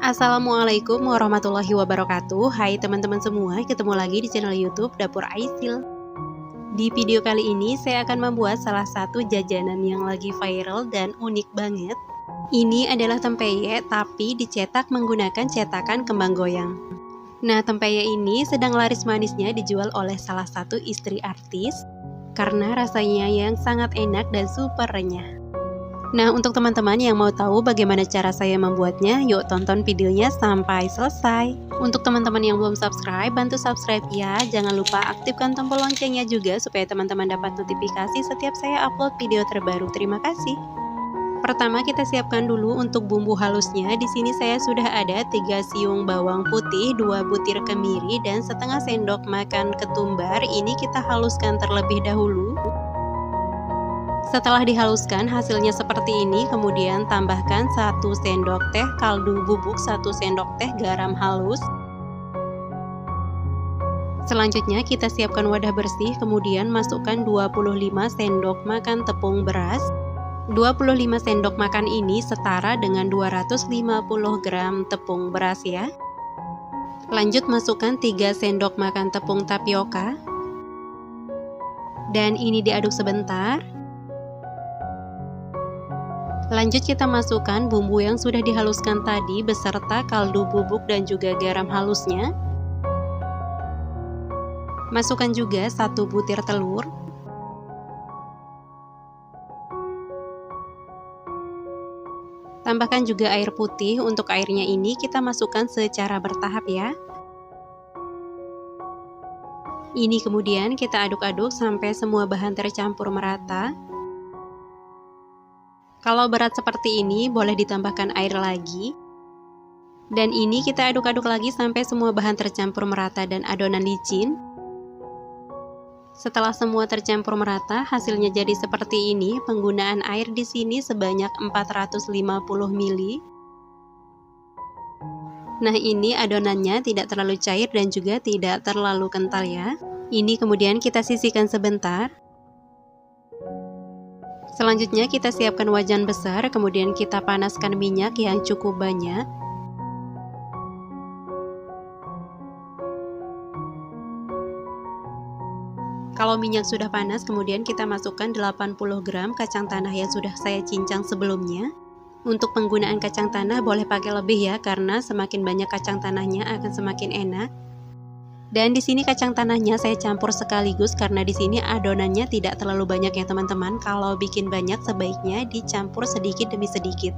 Assalamualaikum warahmatullahi wabarakatuh. Hai teman-teman semua, ketemu lagi di channel YouTube Dapur Aisil. Di video kali ini saya akan membuat salah satu jajanan yang lagi viral dan unik banget. Ini adalah tempeye tapi dicetak menggunakan cetakan kembang goyang. Nah, tempeye ini sedang laris manisnya dijual oleh salah satu istri artis karena rasanya yang sangat enak dan super renyah. Nah, untuk teman-teman yang mau tahu bagaimana cara saya membuatnya, yuk tonton videonya sampai selesai. Untuk teman-teman yang belum subscribe, bantu subscribe ya. Jangan lupa aktifkan tombol loncengnya juga supaya teman-teman dapat notifikasi setiap saya upload video terbaru. Terima kasih. Pertama kita siapkan dulu untuk bumbu halusnya. Di sini saya sudah ada 3 siung bawang putih, 2 butir kemiri, dan setengah sendok makan ketumbar. Ini kita haluskan terlebih dahulu. Setelah dihaluskan hasilnya seperti ini, kemudian tambahkan 1 sendok teh kaldu bubuk, 1 sendok teh garam halus. Selanjutnya kita siapkan wadah bersih, kemudian masukkan 25 sendok makan tepung beras. 25 sendok makan ini setara dengan 250 gram tepung beras ya. Lanjut masukkan 3 sendok makan tepung tapioka. Dan ini diaduk sebentar. Lanjut kita masukkan bumbu yang sudah dihaluskan tadi beserta kaldu bubuk dan juga garam halusnya. Masukkan juga 1 butir telur. Tambahkan juga air putih. Untuk airnya ini kita masukkan secara bertahap ya. Ini kemudian kita aduk-aduk sampai semua bahan tercampur merata. Kalau berat seperti ini boleh ditambahkan air lagi. Dan ini kita aduk-aduk lagi sampai semua bahan tercampur merata dan adonan licin. Setelah semua tercampur merata, hasilnya jadi seperti ini. Penggunaan air di sini sebanyak 450 ml. Nah, ini adonannya tidak terlalu cair dan juga tidak terlalu kental ya. Ini kemudian kita sisihkan sebentar. Selanjutnya kita siapkan wajan besar, kemudian kita panaskan minyak yang cukup banyak. Kalau minyak sudah panas, kemudian kita masukkan 80 gram kacang tanah yang sudah saya cincang sebelumnya. Untuk penggunaan kacang tanah boleh pakai lebih ya, karena semakin banyak kacang tanahnya akan semakin enak. Dan di sini kacang tanahnya saya campur sekaligus karena di sini adonannya tidak terlalu banyak ya teman-teman. Kalau bikin banyak sebaiknya dicampur sedikit demi sedikit.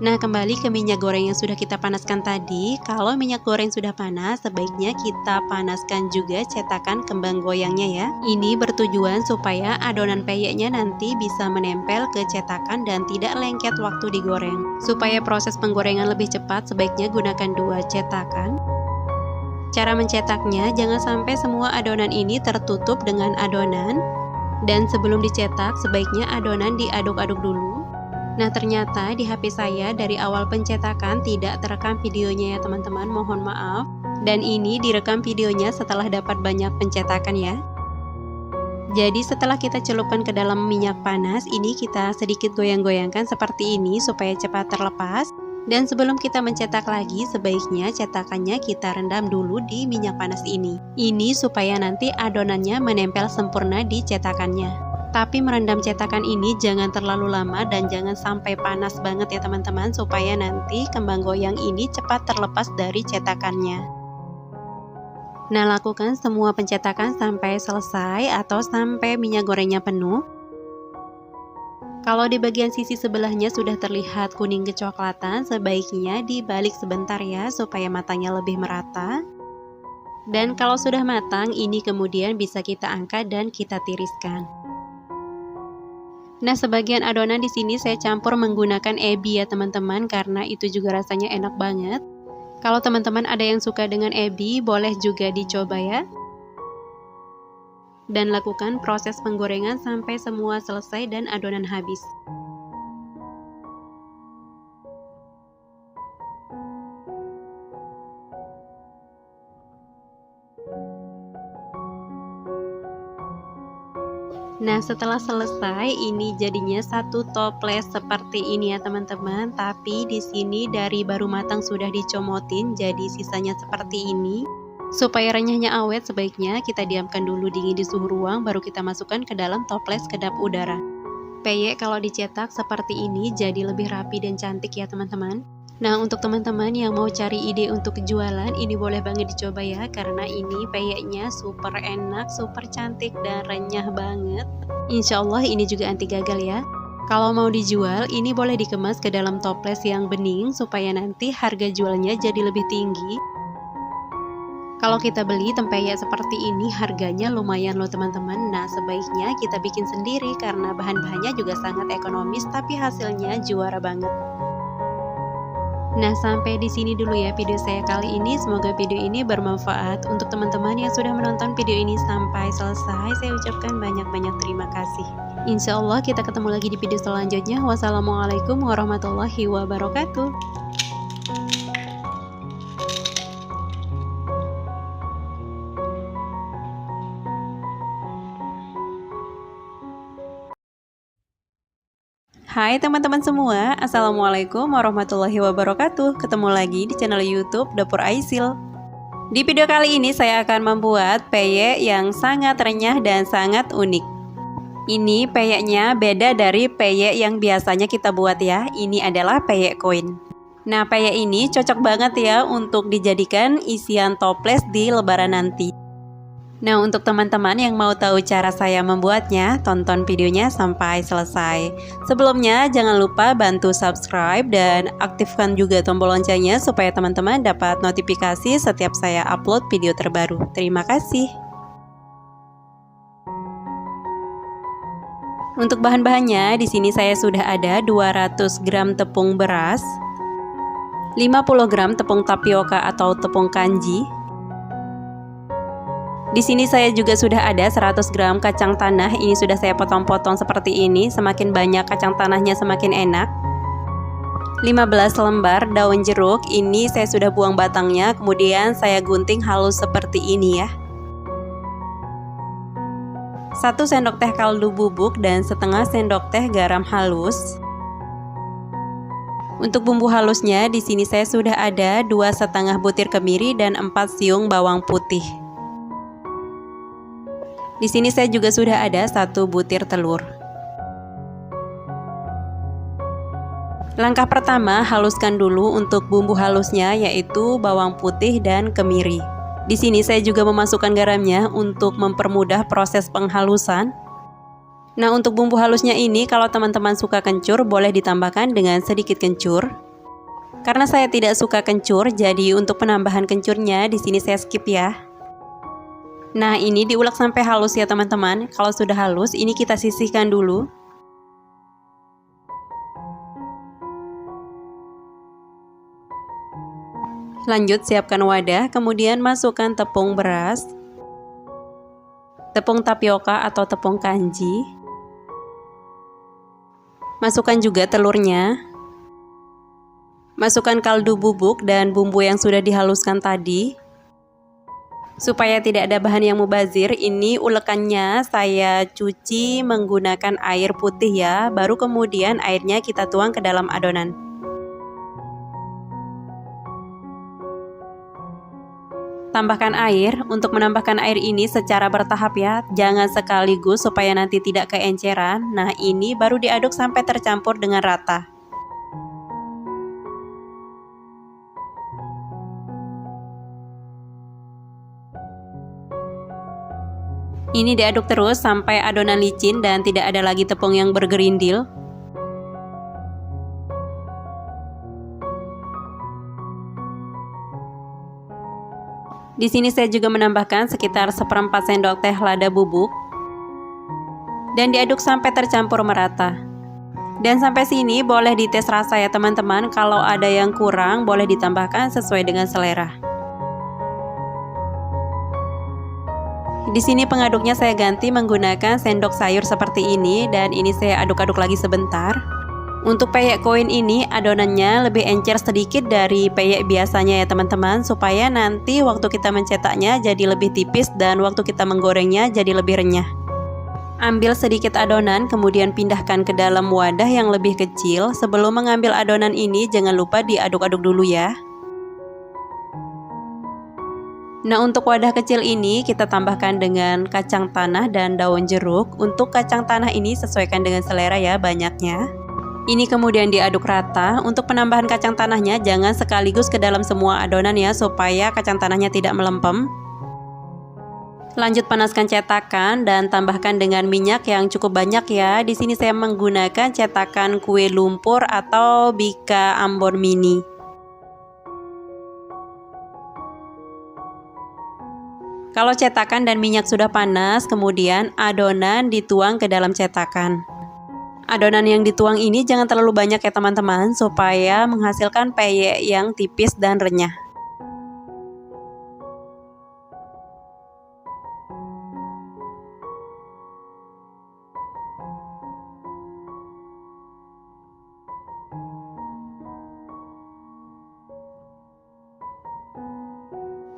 Nah, kembali ke minyak goreng yang sudah kita panaskan tadi. Kalau minyak goreng sudah panas, sebaiknya kita panaskan juga cetakan kembang goyangnya ya. Ini bertujuan supaya adonan peyeknya nanti bisa menempel ke cetakan dan tidak lengket waktu digoreng. Supaya proses penggorengan lebih cepat, sebaiknya gunakan 2 cetakan. Cara mencetaknya, jangan sampai semua adonan ini tertutup dengan adonan. Dan sebelum dicetak, sebaiknya adonan diaduk-aduk dulu. Nah, ternyata di HP saya dari awal pencetakan tidak terekam videonya ya teman-teman, mohon maaf. Dan ini direkam videonya setelah dapat banyak pencetakan ya. Jadi setelah kita celupkan ke dalam minyak panas, ini kita sedikit goyang-goyangkan seperti ini supaya cepat terlepas. Dan sebelum kita mencetak lagi, sebaiknya cetakannya kita rendam dulu di minyak panas ini. Ini supaya nanti adonannya menempel sempurna di cetakannya. Tapi merendam cetakan ini jangan terlalu lama dan jangan sampai panas banget ya teman-teman, supaya nanti kembang goyang ini cepat terlepas dari cetakannya. Nah, lakukan semua pencetakan sampai selesai atau sampai minyak gorengnya penuh. Kalau di bagian sisi sebelahnya sudah terlihat kuning kecoklatan, sebaiknya dibalik sebentar ya supaya matangnya lebih merata. Dan kalau sudah matang, ini kemudian bisa kita angkat dan kita tiriskan. Nah, sebagian adonan di sini saya campur menggunakan ebi ya teman-teman, karena itu juga rasanya enak banget. Kalau teman-teman ada yang suka dengan ebi, boleh juga dicoba ya. Dan lakukan proses penggorengan sampai semua selesai dan adonan habis. Nah, setelah selesai ini jadinya satu toples seperti ini ya teman-teman. Tapi di sini dari baru matang sudah dicomotin, jadi sisanya seperti ini. Supaya renyahnya awet, sebaiknya kita diamkan dulu dingin di suhu ruang, baru kita masukkan ke dalam toples kedap udara. Peyek kalau dicetak seperti ini jadi lebih rapi dan cantik ya teman-teman. Nah, untuk teman-teman yang mau cari ide untuk jualan, ini boleh banget dicoba ya, karena ini peyeknya super enak, super cantik, dan renyah banget. Insya Allah ini juga anti gagal ya. Kalau mau dijual, ini boleh dikemas ke dalam toples yang bening, supaya nanti harga jualnya jadi lebih tinggi. Kalau kita beli tempeyek seperti ini, harganya lumayan loh teman-teman. Nah, sebaiknya kita bikin sendiri, karena bahan-bahannya juga sangat ekonomis, tapi hasilnya juara banget. Nah, sampai di sini dulu ya video saya kali ini. Semoga video ini bermanfaat. Untuk teman-teman yang sudah menonton video ini sampai selesai, saya ucapkan banyak-banyak terima kasih. Insya Allah kita ketemu lagi di video selanjutnya. Wassalamualaikum warahmatullahi wabarakatuh. Hai teman-teman semua, Assalamualaikum warahmatullahi wabarakatuh. Ketemu lagi di channel YouTube Dapur Aisil. Di video kali ini saya akan membuat peyek yang sangat renyah dan sangat unik. Ini peyeknya beda dari peyek yang biasanya kita buat ya. Ini adalah peyek koin. Nah, peyek ini cocok banget ya untuk dijadikan isian toples di lebaran nanti. Nah, untuk teman-teman yang mau tahu cara saya membuatnya, tonton videonya sampai selesai. Sebelumnya, jangan lupa bantu subscribe dan aktifkan juga tombol loncengnya supaya teman-teman dapat notifikasi setiap saya upload video terbaru. Terima kasih. Untuk bahan-bahannya, di sini saya sudah ada 200 gram tepung beras, 50 gram tepung tapioka atau tepung kanji. Di sini saya juga sudah ada 100 gram kacang tanah. Ini sudah saya potong-potong seperti ini. Semakin banyak kacang tanahnya semakin enak. 15 lembar daun jeruk. Ini saya sudah buang batangnya. Kemudian saya gunting halus seperti ini ya. 1 sendok teh kaldu bubuk dan setengah sendok teh garam halus. Untuk bumbu halusnya, di sini saya sudah ada 2,5 butir kemiri dan 4 siung bawang putih. Di sini saya juga sudah ada 1 butir telur. Langkah pertama, haluskan dulu untuk bumbu halusnya, yaitu bawang putih dan kemiri. Di sini saya juga memasukkan garamnya untuk mempermudah proses penghalusan. Nah, untuk bumbu halusnya ini, kalau teman-teman suka kencur, boleh ditambahkan dengan sedikit kencur. Karena saya tidak suka kencur, jadi untuk penambahan kencurnya di sini saya skip ya. Nah, ini diulek sampai halus ya teman-teman. Kalau sudah halus, ini kita sisihkan dulu. Lanjut siapkan wadah, kemudian masukkan tepung beras, tepung tapioka atau tepung kanji. Masukkan juga telurnya. Masukkan kaldu bubuk dan bumbu yang sudah dihaluskan tadi. Supaya tidak ada bahan yang mubazir, ini ulekannya saya cuci menggunakan air putih ya. Baru kemudian airnya kita tuang ke dalam adonan. Tambahkan air. Untuk menambahkan air ini secara bertahap ya. Jangan sekaligus supaya nanti tidak keenceran. Nah, ini baru diaduk sampai tercampur dengan rata. Ini diaduk terus sampai adonan licin dan tidak ada lagi tepung yang bergerindil. Di sini saya juga menambahkan sekitar 1/4 sendok teh lada bubuk. Dan diaduk sampai tercampur merata. Dan sampai sini boleh dites rasa ya teman-teman. Kalau ada yang kurang boleh ditambahkan sesuai dengan selera. Di sini pengaduknya saya ganti menggunakan sendok sayur seperti ini dan ini saya aduk-aduk lagi sebentar. Untuk peyek koin ini adonannya lebih encer sedikit dari peyek biasanya ya teman-teman, supaya nanti waktu kita mencetaknya jadi lebih tipis dan waktu kita menggorengnya jadi lebih renyah. Ambil sedikit adonan, kemudian pindahkan ke dalam wadah yang lebih kecil. Sebelum mengambil adonan ini, jangan lupa diaduk-aduk dulu ya. Nah, untuk wadah kecil ini kita tambahkan dengan kacang tanah dan daun jeruk. Untuk kacang tanah ini sesuaikan dengan selera ya banyaknya. Ini kemudian diaduk rata. Untuk penambahan kacang tanahnya jangan sekaligus ke dalam semua adonan ya, supaya kacang tanahnya tidak melempem. Lanjut panaskan cetakan dan tambahkan dengan minyak yang cukup banyak ya. Di sini saya menggunakan cetakan kue lumpur atau Bika Ambon mini. Kalau cetakan dan minyak sudah panas, kemudian adonan dituang ke dalam cetakan. Adonan yang dituang ini jangan terlalu banyak ya teman-teman, supaya menghasilkan peyek yang tipis dan renyah.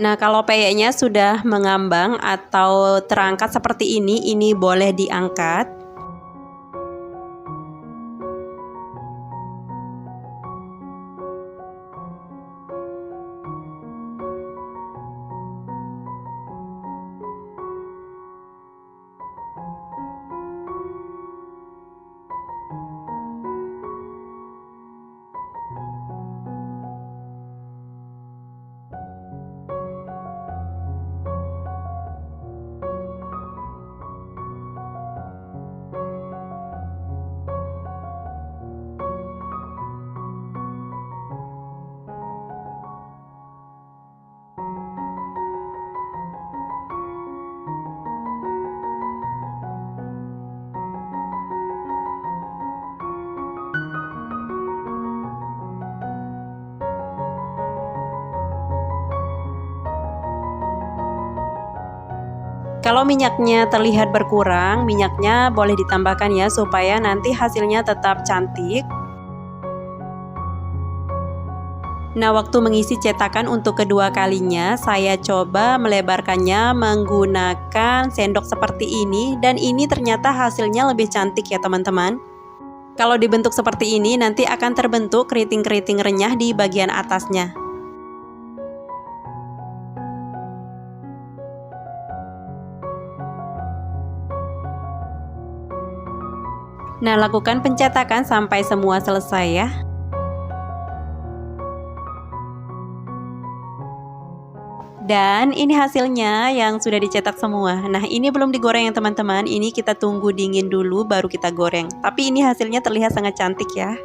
Nah, kalau peyeknya sudah mengambang atau terangkat seperti ini boleh diangkat. Kalau minyaknya terlihat berkurang, minyaknya boleh ditambahkan ya, supaya nanti hasilnya tetap cantik. Nah, waktu mengisi cetakan untuk kedua kalinya, saya coba melebarkannya menggunakan sendok seperti ini, dan ini ternyata hasilnya lebih cantik ya teman-teman. Kalau dibentuk seperti ini, nanti akan terbentuk keriting-keriting renyah di bagian atasnya. Nah, lakukan pencetakan sampai semua selesai ya. Dan ini hasilnya yang sudah dicetak semua. Nah, ini belum digoreng ya teman-teman. Ini kita tunggu dingin dulu baru kita goreng. Tapi ini hasilnya terlihat sangat cantik ya.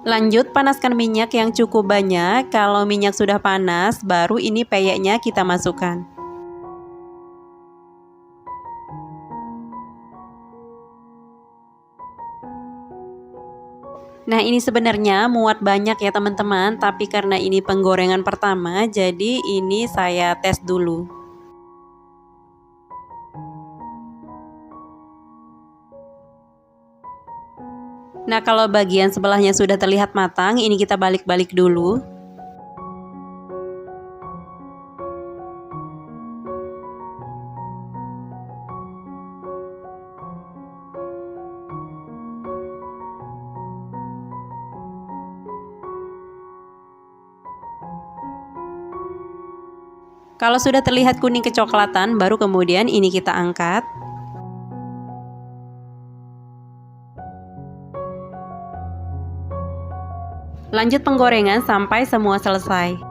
Lanjut panaskan minyak yang cukup banyak. Kalau minyak sudah panas, baru ini peyeknya kita masukkan. Nah, ini sebenarnya muat banyak ya teman-teman, tapi karena ini penggorengan pertama, jadi ini saya tes dulu. Nah, kalau bagian sebelahnya sudah terlihat matang, ini kita balik-balik dulu. Kalau sudah terlihat kuning kecoklatan, baru kemudian ini kita angkat. Lanjut penggorengan sampai semua selesai.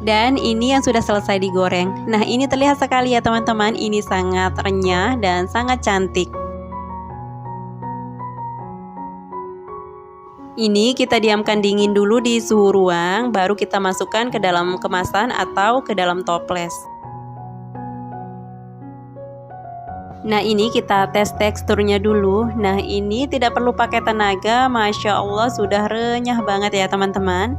Dan ini yang sudah selesai digoreng. Nah, ini terlihat sekali ya teman-teman, ini sangat renyah dan sangat cantik. Ini kita diamkan dingin dulu di suhu ruang, baru kita masukkan ke dalam kemasan atau ke dalam toples. Nah, ini kita tes teksturnya dulu. Nah, ini tidak perlu pakai tenaga, Masya Allah sudah renyah banget ya teman-teman.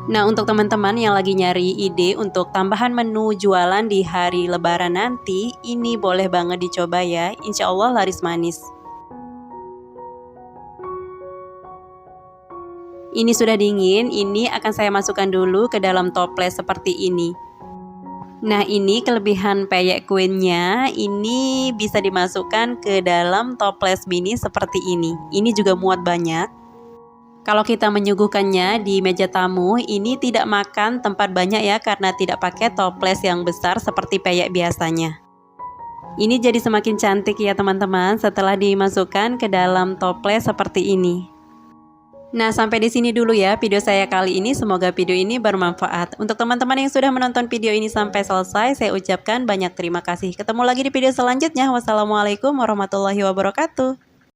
Nah, untuk teman-teman yang lagi nyari ide untuk tambahan menu jualan di hari lebaran nanti, ini boleh banget dicoba ya, insya Allah laris manis. Ini sudah dingin, ini akan saya masukkan dulu ke dalam toples seperti ini. Nah, ini kelebihan peyek kuenya, ini bisa dimasukkan ke dalam toples mini seperti ini. Ini juga muat banyak. Kalau kita menyuguhkannya di meja tamu, ini tidak makan tempat banyak ya karena tidak pakai toples yang besar seperti peyek biasanya. Ini jadi semakin cantik ya teman-teman setelah dimasukkan ke dalam toples seperti ini. Nah, sampai di sini dulu ya video saya kali ini. Semoga video ini bermanfaat. Untuk teman-teman yang sudah menonton video ini sampai selesai, saya ucapkan banyak terima kasih. Ketemu lagi di video selanjutnya. Wassalamualaikum warahmatullahi wabarakatuh.